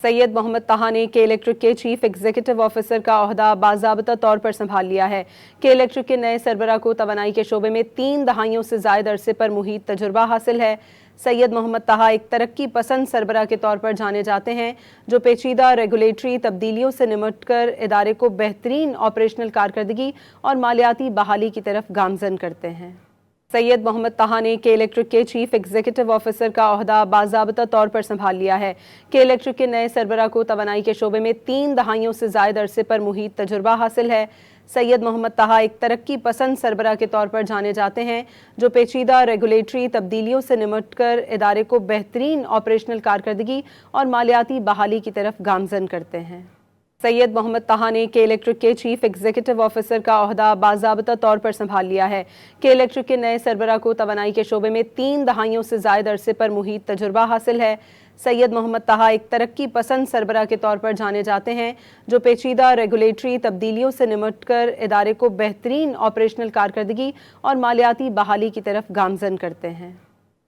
सैयद मोहम्मद ताहा ने के इलेक्ट्रिक के चीफ एग्जीक्यूटिव ऑफिसर का ओहदा बाज़ाब्ता तौर पर संभाल लिया है। के इलेक्ट्रिक के नए सरबराह को तवानाई के शोबे में 3 दहाइयों से ज़ायद अरसे पर मुहीत तजुर्बा हासिल है। सैयद मोहम्मद ताहा एक तरक्की पसंद सरबराह के तौर पर जाने जाते हैं, जो पेचीदा रेगुलेटरी तब्दीलियों से निमटकर इदारे को बेहतरीन ऑपरेशनल कारकर्दगी और मालियाती बहाली की तरफ गामजन करते हैं। सैयद मोहम्मद ताहा ने के इलेक्ट्रिक के चीफ एग्जीक्यूटिव ऑफिसर का ओहदा बाज़ाब्ता तौर पर संभाल लिया है। के इलेक्ट्रिक के नए सरबराह को तवानाई के शोबे में 3 दहाइयों से ज़ायद अरसे पर मुहीत तजुर्बा हासिल है। सैयद मोहम्मद ताहा एक तरक्की पसंद सरबराह के तौर पर जाने जाते हैं, जो पेचीदा रेगुलेटरी तब्दीलियों से निमटकर इदारे को बेहतरीन ऑपरेशनल कारकर्दगी और मालियाती बहाली की तरफ गामजन करते हैं। सैयद मोहम्मद ताहा ने के इलेक्ट्रिक के चीफ एग्जीक्यूटिव ऑफिसर का ओहदा बाज़ाब्ता तौर पर संभाल लिया है। के इलेक्ट्रिक के नए सरबराह को तवानाई के शोबे में 3 दहाइयों से ज़ायद अरसे पर मुहीत तजुर्बा हासिल है। सैयद मोहम्मद ताहा एक तरक्की पसंद सरबराह के तौर पर जाने जाते हैं, जो पेचीदा रेगुलेटरी तब्दीलियों से निमटकर इदारे को बेहतरीन ऑपरेशनल कारकर्दगी और मालियाती बहाली की तरफ गामजन करते हैं।